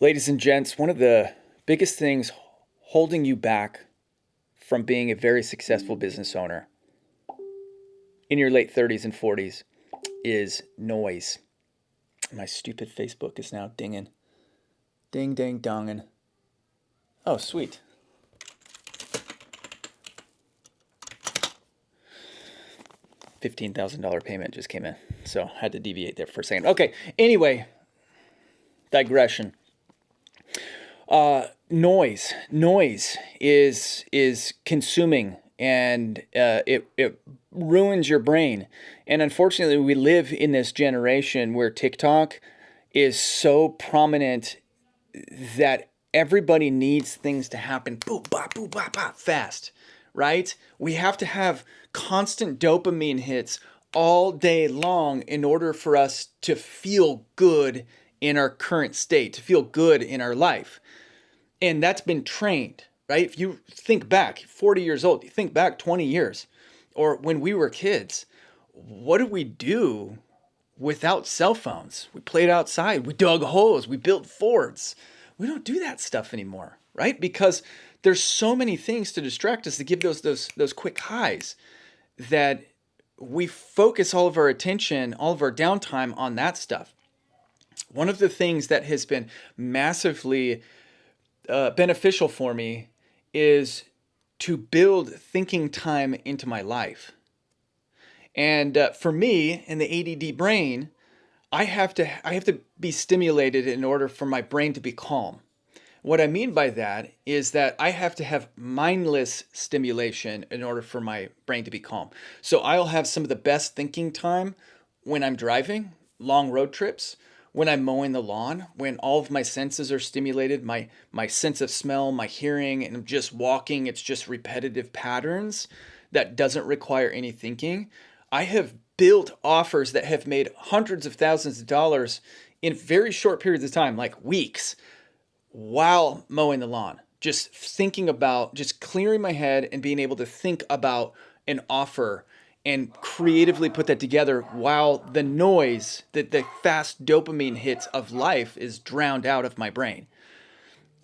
Ladies and gents, one of the biggest things holding you back from being a very successful business owner in your late 30s and 40s is noise. My stupid Facebook is now dinging. Ding, dang, donging. Oh, sweet. $15,000 payment just came in, so I had to deviate there for a second. Okay, anyway, digression. Noise is consuming, and it ruins your brain. And unfortunately, we live in this generation where TikTok is so prominent that everybody needs things to happen boom, bop, boom, bop, bop, fast, right? We have to have constant dopamine hits all day long in order for us to feel good in our current state, to feel good in our life. And that's been trained, right? If you think back 40 years old, you think back 20 years, or when we were kids, what did we do without cell phones? We played outside, we dug holes, we built forts. We don't do that stuff anymore, right? Because there's so many things to distract us, to give those quick highs, that we focus all of our attention, all of our downtime on that stuff. One of the things that has been massively beneficial for me is to build thinking time into my life. And for me, in the ADD brain, I have to be stimulated in order for my brain to be calm. What I mean by that is that I have to have mindless stimulation in order for my brain to be calm. So I'll have some of the best thinking time when I'm driving, long road trips, when I'm mowing the lawn, when all of my senses are stimulated, my sense of smell, my hearing, and I'm just walking, it's just repetitive patterns that doesn't require any thinking. I have built offers that have made hundreds of thousands of dollars in very short periods of time, like weeks, while mowing the lawn, just thinking about, just clearing my head and being able to think about an offer and creatively put that together while the noise, the fast dopamine hits of life is drowned out of my brain.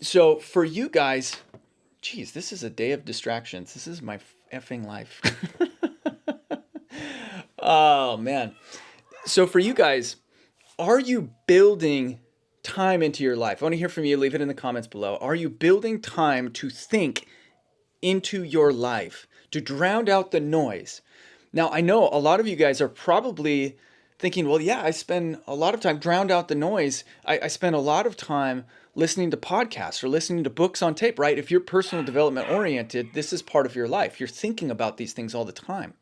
So for you guys, geez, this is a day of distractions. This is my effing life. Oh man. So for you guys, are you building time into your life? I want to hear from you. Leave it in the comments below. Are you building time to think into your life, to drown out the noise? Now, I know a lot of you guys are probably thinking, well, yeah, I spend a lot of time drowned out the noise. I spend a lot of time listening to podcasts or listening to books on tape, right? If you're personal development oriented, this is part of your life. You're thinking about these things all the time.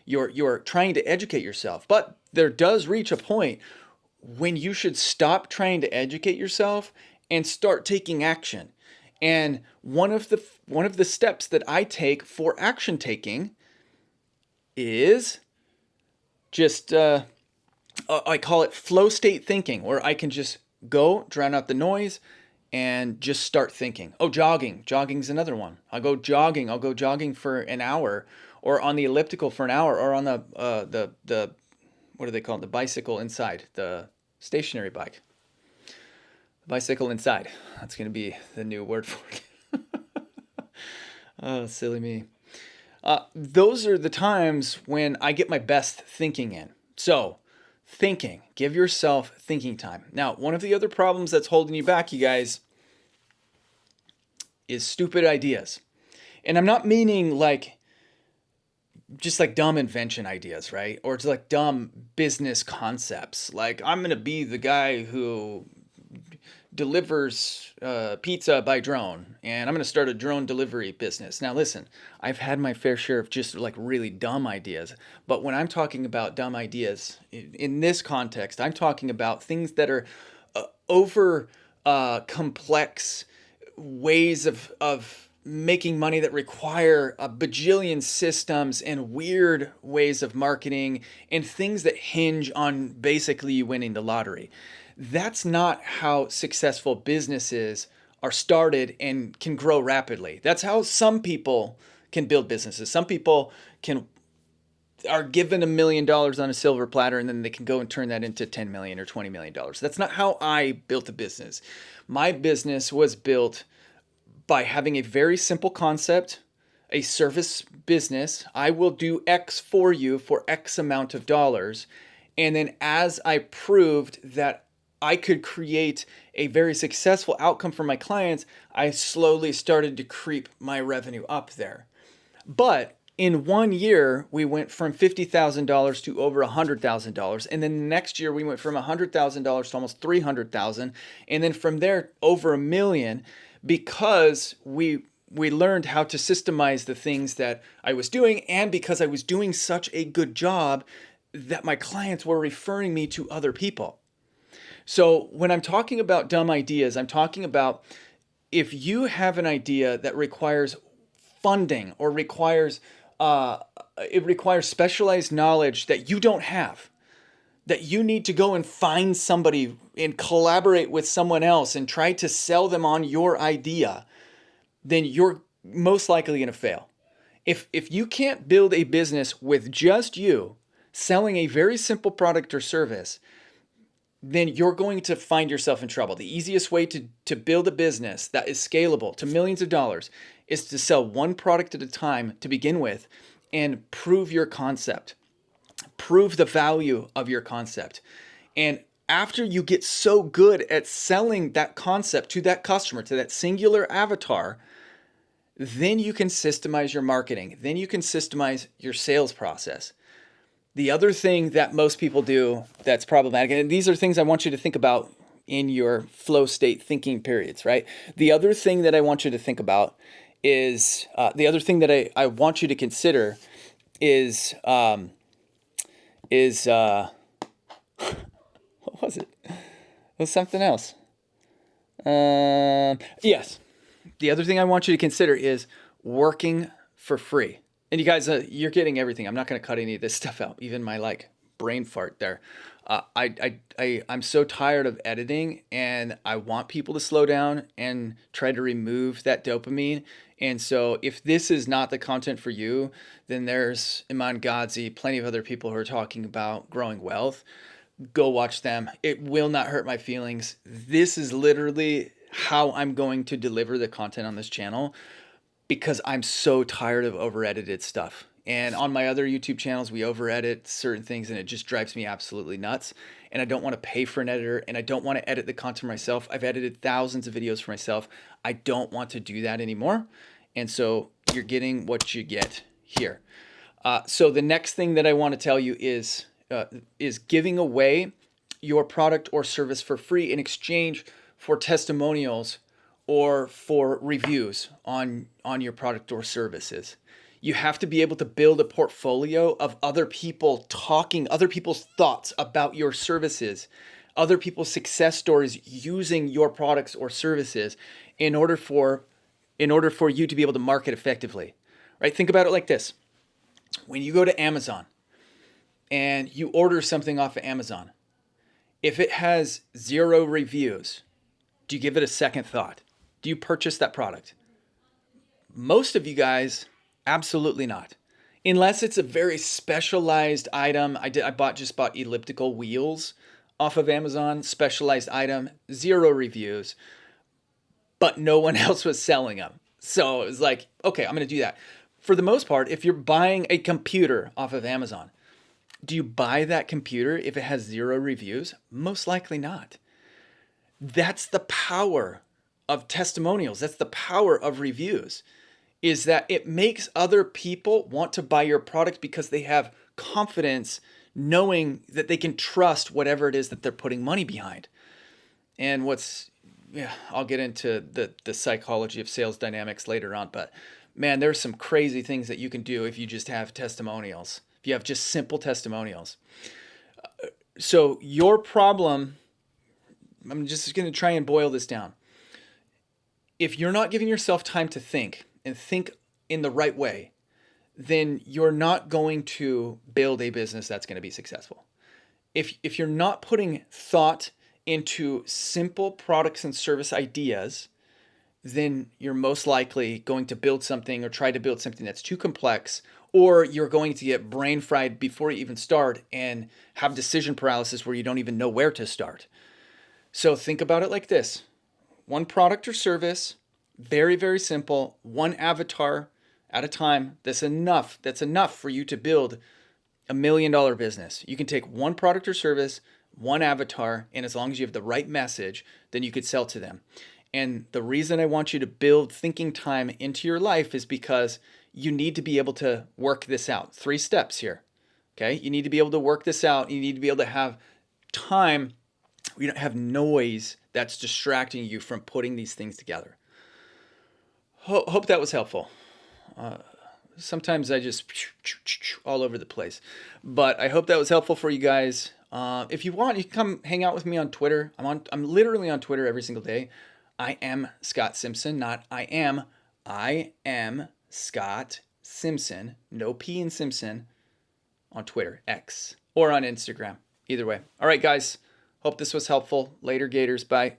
You're trying to educate yourself. But there does reach a point when you should stop trying to educate yourself and start taking action. And one of the steps that I take for action taking is just I call it flow state thinking, where I can just go drown out the noise and just start thinking. Oh, jogging. Jogging's another one. I'll go jogging. I'll go jogging for an hour, or on the elliptical for an hour, or on the what do they call it? The bicycle inside, the stationary bike. Bicycle inside. That's going to be the new word for it. Oh, silly me. Those are the times when I get my best thinking in. So, thinking. Give yourself thinking time. Now, one of the other problems that's holding you back, you guys, is stupid ideas. And I'm not meaning like just like dumb invention ideas, right? Or it's like dumb business concepts. Like, I'm going to be the guy who delivers pizza by drone, and I'm going to start a drone delivery business. Now, listen, I've had my fair share of just like really dumb ideas, but when I'm talking about dumb ideas in this context, I'm talking about things that are over complex ways of making money that require a bajillion systems and weird ways of marketing and things that hinge on basically you winning the lottery. That's not how successful businesses are started and can grow rapidly. That's how some people can build businesses. Some people can are given $1 million on a silver platter and then they can go and turn that into 10 million or 20 million dollars. That's not how I built a business. My business was built by having a very simple concept, a service business. I will do X for you for X amount of dollars. And then as I proved that I could create a very successful outcome for my clients, I slowly started to creep my revenue up there. But in 1 year, we went from $50,000 to over $100,000. And then the next year, we went from $100,000 to almost $300,000. And then from there, over $1 million, because we learned how to systemize the things that I was doing, and because I was doing such a good job that my clients were referring me to other people. So when I'm talking about dumb ideas, I'm talking about if you have an idea that requires funding or it requires specialized knowledge that you don't have, that you need to go and find somebody and collaborate with someone else and try to sell them on your idea, then you're most likely going to fail. If you can't build a business with just you selling a very simple product or service, then you're going to find yourself in trouble. The easiest way to build a business that is scalable to millions of dollars is to sell one product at a time to begin with and prove your concept. Prove the value of your concept. And after you get so good at selling that concept to that customer, to that singular avatar, then you can systemize your marketing. Then you can systemize your sales process. The other thing that most people do that's problematic, and these are things I want you to think about in your flow state thinking periods, right? The other thing that I want you to think about is, the other thing that I want you to consider is what was it? It was something else. Yes. The other thing I want you to consider is working for free. And you guys, you're getting everything. I'm not going to cut any of this stuff out, even my brain fart there. I'm so tired of editing, and I want people to slow down and try to remove that dopamine. And so if this is not the content for you, then there's Iman Gadzhi, plenty of other people who are talking about growing wealth. Go watch them. It will not hurt my feelings. This is literally how I'm going to deliver the content on this channel, because I'm so tired of over-edited stuff. And on my other YouTube channels, we over-edit certain things, and it just drives me absolutely nuts. And I don't want to pay for an editor, and I don't want to edit the content myself. I've edited thousands of videos for myself. I don't want to do that anymore. And so you're getting what you get here. So the next thing that I want to tell you is giving away your product or service for free in exchange for testimonials or for reviews on your product or services. You have to be able to build a portfolio of other people talking, other people's thoughts about your services, other people's success stories using your products or services in order for you to be able to market effectively. Right? Think about it like this. When you go to Amazon and you order something off of Amazon, if it has 0 reviews, do you give it a second thought? Do you purchase that product? Most of you guys, absolutely not. Unless it's a very specialized item. I just bought elliptical wheels off of Amazon, specialized item, 0 reviews, but no one else was selling them. So it was like, okay, I'm going to do that. For the most part, if you're buying a computer off of Amazon, do you buy that computer if it has 0 reviews? Most likely not. That's the power of testimonials. That's the power of reviews, is that it makes other people want to buy your product because they have confidence knowing that they can trust whatever it is that they're putting money behind. And I'll get into the psychology of sales dynamics later on, but man, there's some crazy things that you can do if you just have testimonials, if you have just simple testimonials. So your problem, I'm just going to try and boil this down. If you're not giving yourself time to think and think in the right way, then you're not going to build a business that's going to be successful. If you're not putting thought into simple products and service ideas, then you're most likely going to build something or try to build something that's too complex, or you're going to get brain fried before you even start and have decision paralysis where you don't even know where to start. So think about it like this: one product or service, very, very simple, one avatar at a time. That's enough. That's enough for you to build $1 million business. You can take one product or service, one avatar, and as long as you have the right message, then you could sell to them. And the reason I want you to build thinking time into your life is because you need to be able to work this out. 3 steps here. Okay? You need to be able to work this out. You need to be able to have time. You don't have noise that's distracting you from putting these things together. Hope that was helpful. Sometimes I just all over the place, but I hope that was helpful for you guys. If you want, you can come hang out with me on Twitter. I'm literally on Twitter every single day. I am Scott Simpson, not I am. I am Scott Simpson, no P in Simpson, on Twitter, X, or on Instagram. Either way. All right, guys. Hope this was helpful. Later, Gators. Bye.